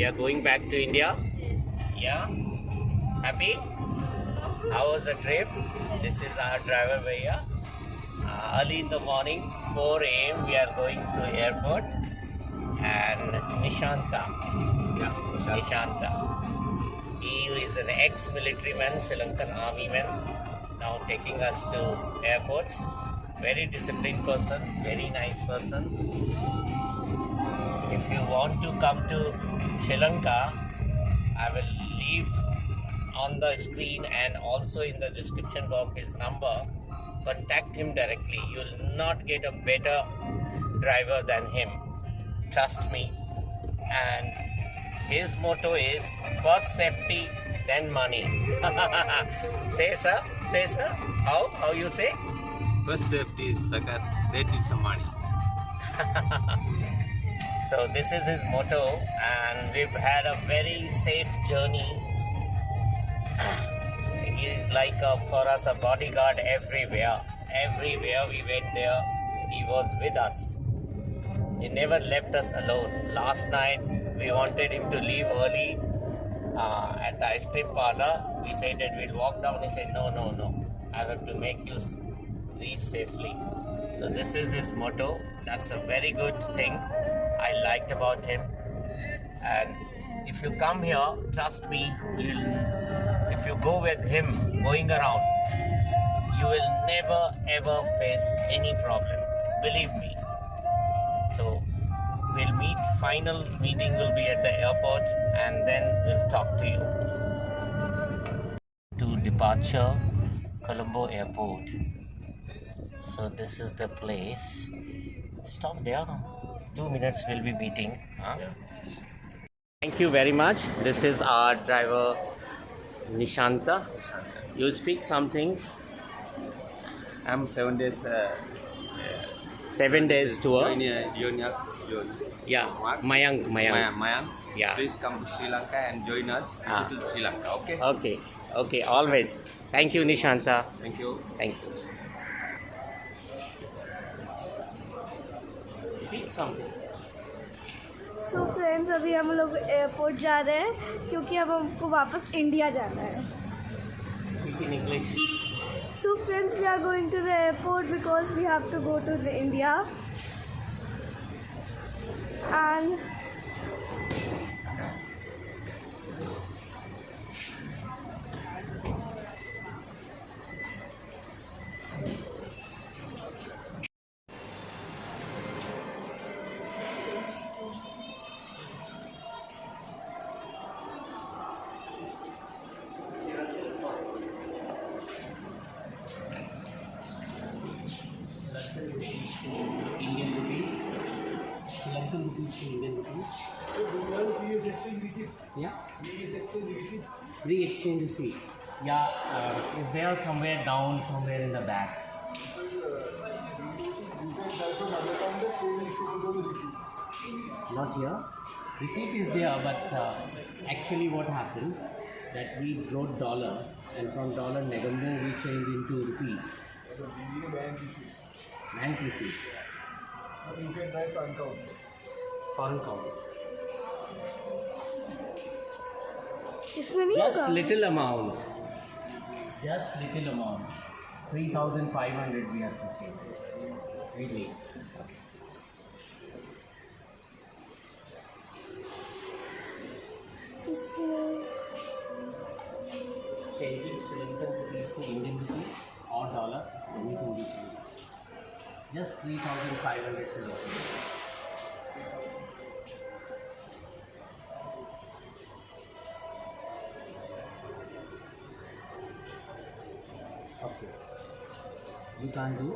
We are going back to India. Yeah? Happy? How was the trip? This is our driver Bhaiya. Early in the morning, 4 a.m. we are going to airport. And Nishanta. Yeah, Nishanta. He is an ex-military man, Sri Lankan army man. Now taking us to airport. Very disciplined person, very nice person. If you want to come to Sri Lanka, I will leave on the screen and also in the description box his number. Contact him directly. You will not get a better driver than him. Trust me. And his motto is first safety, then money. Say sir, say sir. How you say? first safety is second, that is some money. So this is his motto, and we've had a very safe journey. He is like for us a bodyguard everywhere. Everywhere we went there, he was with us. He never left us alone. Last night we wanted him to leave early at the ice cream parlor. We said that we'll walk down. He said, no. I have to make you reach safely. So this is his motto. That's a very good thing I liked about him. And if you come here, trust me, if you go with him going around, you will never ever face any problem. Believe me. So we'll meet. Final meeting will be at the airport, and then we'll talk to you. To departure, Colombo Airport. So this is the place. Stop there. 2 minutes we'll be meeting. Huh? Thank you very much. This is our driver Nishanta. You speak something? I'm 7 days 7 days tour. Join us. Yeah, Mayank. Mayank. Yeah. Please come to Sri Lanka and join us to Sri Lanka. Okay. Okay, always. Thank you, Nishanta. Thank you. Thank you. Speak something. So friends अभी हम लोग airport जा रहे हैं क्योंकि अब हमको वापस इंडिया जाना है. Speak in English. So friends we are going to the airport because we have to go to the India and Indian rupees. Sri Lankan rupees to Indian rupees. Yeah. Re-exchange receipt. Yeah. Is there somewhere down, somewhere in the back? Not here. Receipt is there, but actually what happened that we brought dollar, and from dollar Negombo we changed into rupees. Bank receipt. You can write foreign count. Foreign count. इसमें नहीं Just होगा. little amount. Just little amount. 3,500 we have to pay. Really. इसमें Changing Sri Lankan rupees to Indian rupees or dollar, anything we can. Just 3,500 Sri Lankan. Okay. You can't do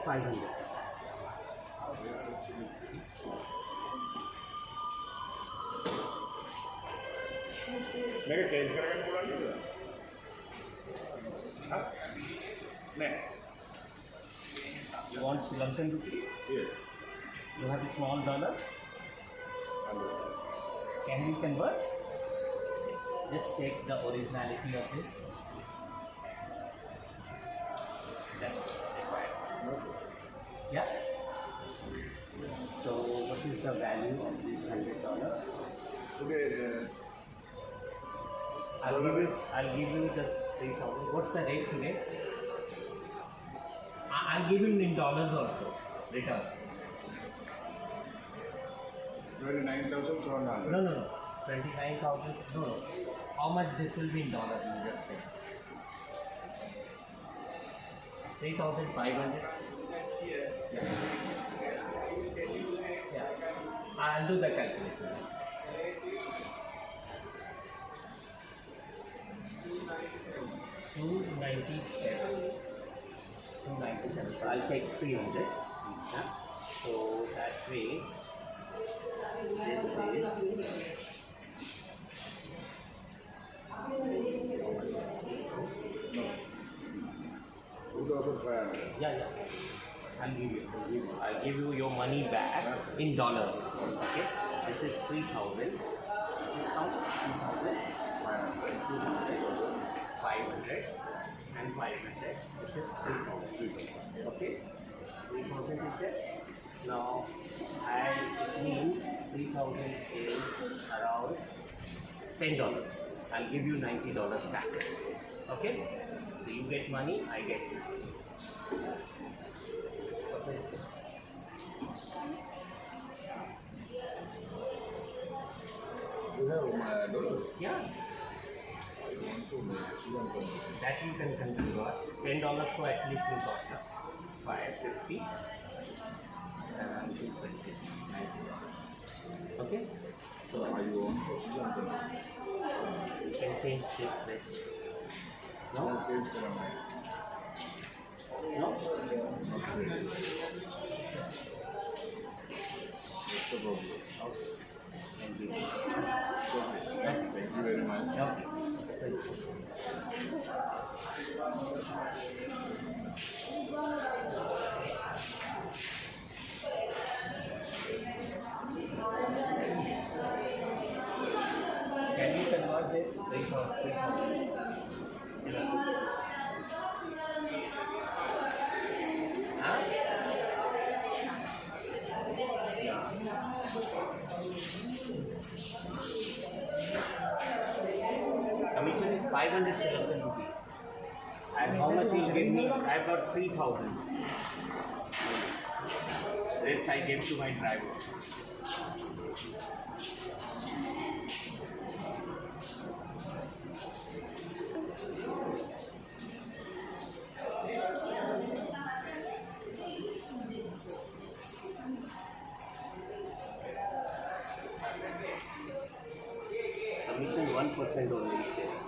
500. मेरे change करके बोला नहीं हाँ नहीं You want Sri Lankan rupees? yes You have a small dollar? Can we convert? Just check the originality of this. That's required. Yeah? So is the value of this $100. Today, I'll give you just 3,000. What's the rate today? I'll give him in dollars also. Return. 29,700. No. 29,000. No. How much this will be in dollars? You just say. 3,500. Yeah. I'll do the calculation. 297. So I'll take 300. Yeah. So that way, this is 2,500. yeah. I'll give you your money back in dollars. Okay. This is 3,000. This is how? 2,000. 500 and 500. This is 3,000. Okay. 3,000 is there. Now, it means 3,000 is around $10. I'll give you $90 back. Okay? So you get money, I get you. Okay. You have dollars? Yeah. That you can convert. $10 to at least you got now. 550 and 220. Okay? So Are you on? you can change this list. No? No change for a night. No? That's the problem. Okay. Thank you. Okay. That's Thank you very much. okay. Thank you. Can you convert this? 3,000. Huh? Yeah. Commission is 500 Sri Lankan rupees. And how much you'll give me? I've got 3,000. Rest I gave to my driver. Commission 1% only. It says.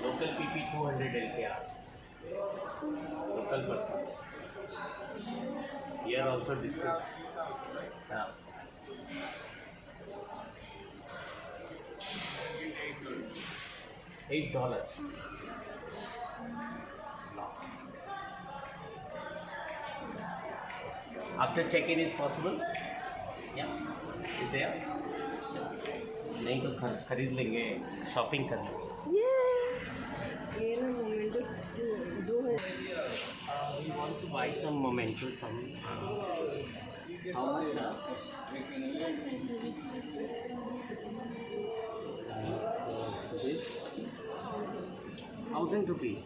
Local PP 200 LKR. Local person. Here also discount. Yeah. $8. Loss. After check-in is possible? Yeah. Is there? नहीं तो खरीद लेंगे shopping कर लेंगे we want to buy some memento some how much this 1,000 rupees.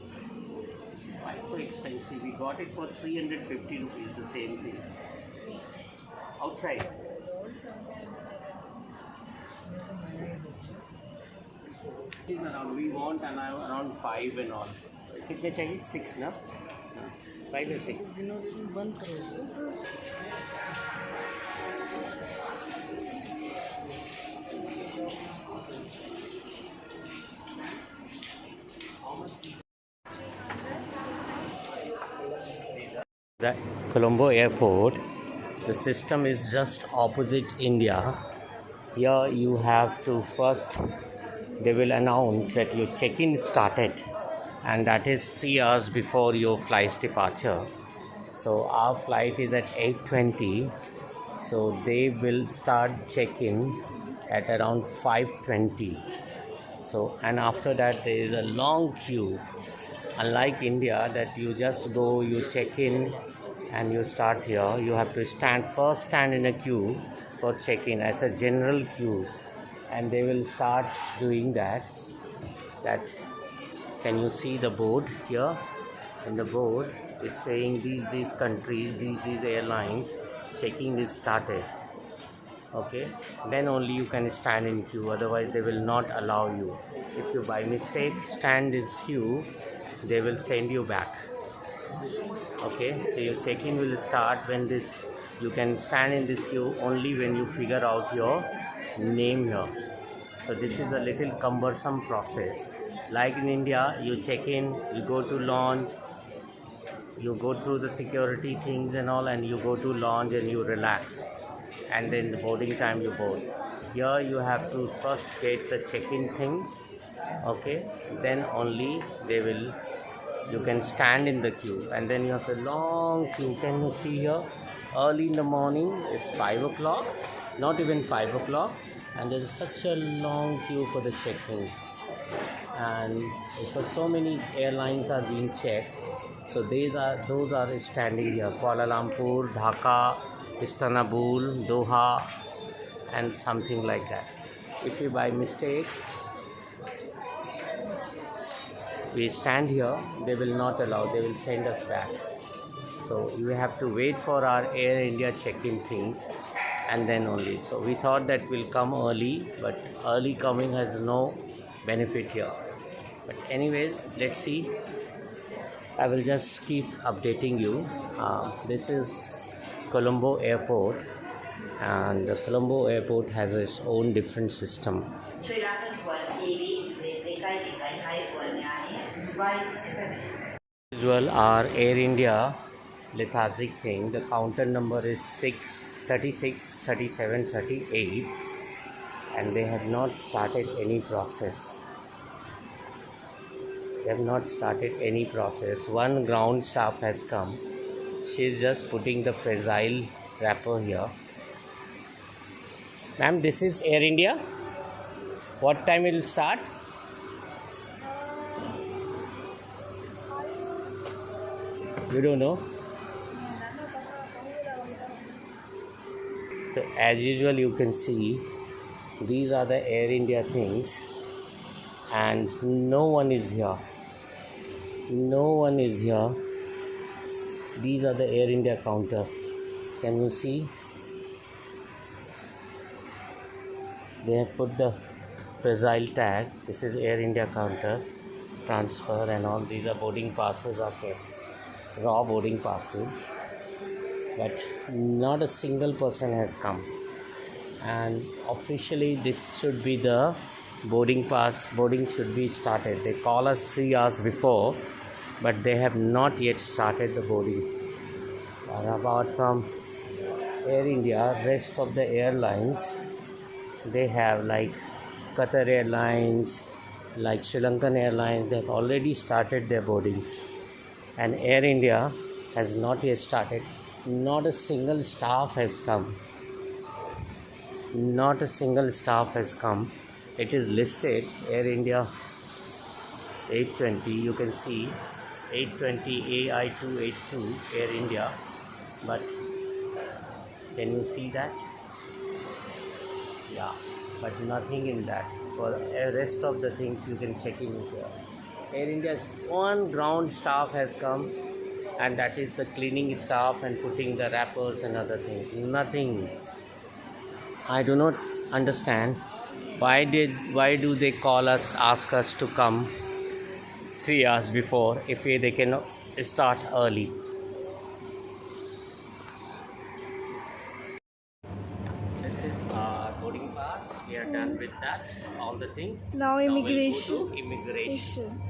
Why so expensive? We got it for 350 rupees, the same thing outside. Around we want around 5 and all. कितने चाहिए? 6 ना? 5 or 6? The Colombo Airport, the system is just opposite India. Here you have to first, they will announce that your check-in started, and that is 3 hours before your flight's departure. So our flight is at 8:20, so they will start check-in at around 5:20. So, and after that there is a long queue Unlike India, that you just go, you check in, and you start here. You have to stand in a queue for check-in as a general queue, and they will start doing that. Can you see the board here? And the board is saying these countries, these airlines, checking is started. Okay, then only you can stand in queue, otherwise they will not allow you. If you by mistake stand this queue, they will send you back. Okay, so your check-in will start when this, you can stand in this queue only when you figure out your name here. So this is a little cumbersome process. Like in India, you check in, you go to lounge, you go through the security things and all, and you go to lounge and you relax, and then the boarding time you board. Here you have to first get the check-in thing, okay, then only you can stand in the queue, and then you have the long queue. Can you see here? Early in the morning is 5 o'clock, not even 5 o'clock, and there is such a long queue for the check-in. And because so many airlines are being checked, so those are standing here: Kuala Lumpur, Dhaka, Istanbul, Doha, and something like that. If we by mistake we stand here, they will not allow, they will send us back. So we have to wait for our Air India check-in things, and then only. So we thought that we'll come early, but early coming has no benefit here. But anyways, let's see. I will just keep updating you. This is Colombo Airport, and the Colombo Airport has its own different system. Usual our Air India lethargic thing. The counter number is 636, 37, 38, and they have not started any process. They have not started any process. One ground staff has come. She is just putting the fragile wrapper here. Ma'am, this is Air India. What time it will start? You don't know? So as usual, you can see these are the Air India things, and no one is here. No one is here. These are the Air India counter. Can you see? They have put the fragile tag. This is Air India counter, transfer and all. These are boarding passes, okay, raw boarding passes, but not a single person has come. And officially this should be the boarding should be started. They call us 3 hours before, but they have not yet started the boarding. And apart from Air India, rest of the airlines, they have like Qatar Airlines, like Sri Lankan Airlines, they have already started their boarding, and Air India has not yet started. Not a single staff has come. Not a single staff has come. It is listed Air India 820. You can see 820 AI282 Air India, but can you see that? Yeah, but nothing in that. For the rest of the things you can check in here. Air India's one ground staff has come, and that is the cleaning staff and putting the wrappers and other things. Nothing. I do not understand why do they call us, ask us to come 3 hours before if they can start early. This is our boarding pass. We are done with that, all the things. Now immigration. Now we'll go to immigration.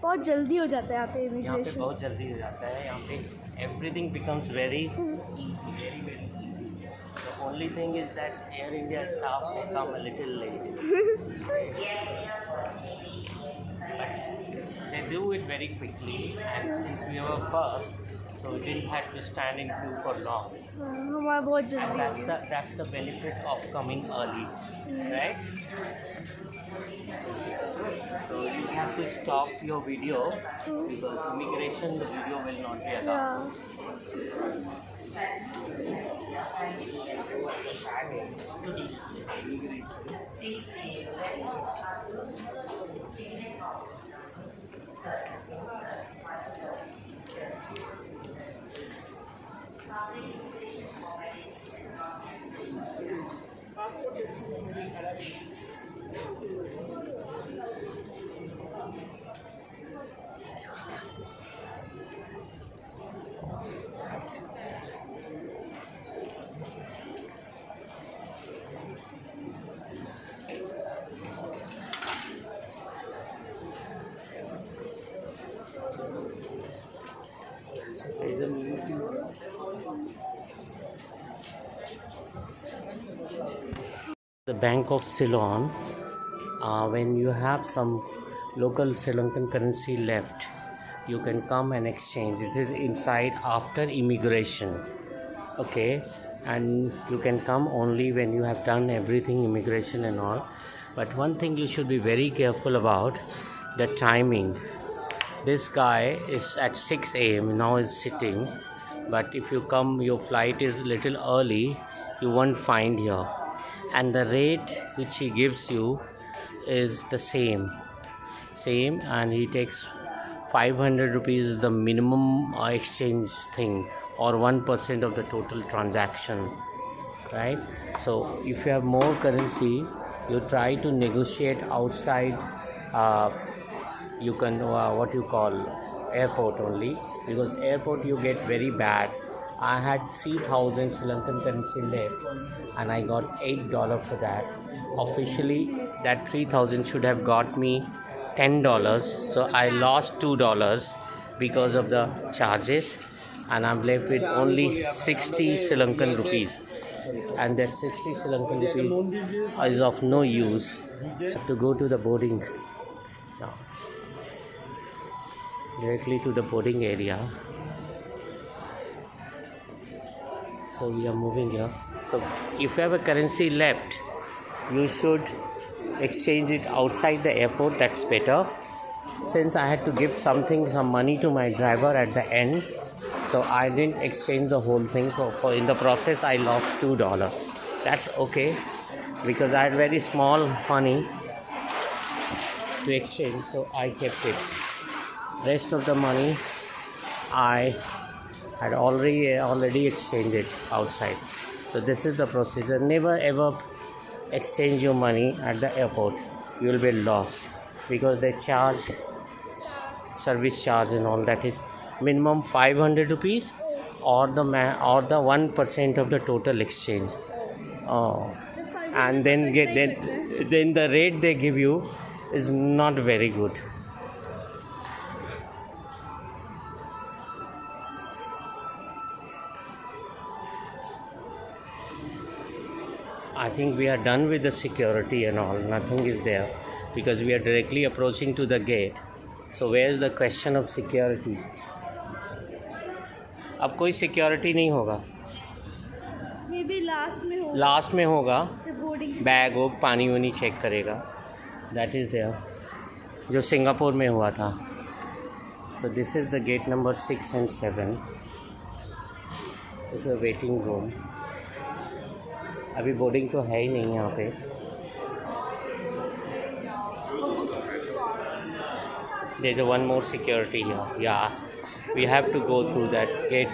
बहुत जल्दी हो जाता है यहाँ पे यहाँ पे immigration. बहुत जल्दी हो जाता है. यहाँ पे everything becomes very easy, very very easy. The only thing is that Air India staff may come a little late. But they do it very quickly, and since we were first, so we didn't have to stand in queue for long. हमारा बहुत And जल्दी. that's the benefit of coming early, right? So you have to stop your video because immigration the video will not be allowed. Yeah. Is a meeting. The Bank of Ceylon, when you have some local Sri Lankan currency left, you can come and exchange. This is inside after immigration, okay, and you can come only when you have done everything, immigration and all. But one thing you should be very careful about, the timing. This guy is at 6 a.m. now is sitting, but if you come, your flight is little early, you won't find here. And the rate which he gives you is the same, and he takes 500 rupees is the minimum exchange thing, or 1% of the total transaction, right? So if you have more currency, you try to negotiate outside. You can what you call airport only, because airport you get very bad. I had 3,000 Sri Lankan currency left and I got $8 for that. Officially that 3,000 should have got me $10, so I lost $2 because of the charges, and I'm left with only 60 Sri Lankan rupees, and that 60 Sri Lankan rupees is of no use. So I have to go to the boarding now, directly to the boarding area. So we are moving here. So if you have a currency left, you should exchange it outside the airport. That's better. Since I had to give some money to my driver at the end, so I didn't exchange the whole thing. So in the process I lost $2. That's okay, because I had very small money to exchange, so I kept it. Rest of the money I had already exchanged it outside. So this is the procedure. Never ever exchange your money at the airport. You will be lost, because they charge service charge and all. That is minimum 500 rupees or the 1% of the total exchange. And then the rate they give you is not very good. I think we are done with the security and all. Nothing is there, because we are directly approaching to the gate. So where is the question of security? अब कोई security नहीं होगा. Maybe last में होगा. Boarding bag हो, पानी वानी check करेगा. That is there, जो सिंगापुर में हुआ था. So this is the gate number 6 and 7. This is a waiting room. अभी बोर्डिंग तो है ही नहीं यहाँ पे. There's one more security here. Yeah, we have to go through that. Gate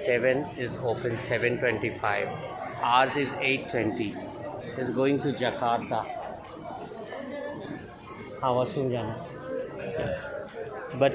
7 is open 7:25. Ours is 8:20. It's going to Jakarta. हाँ, washroom जाना. But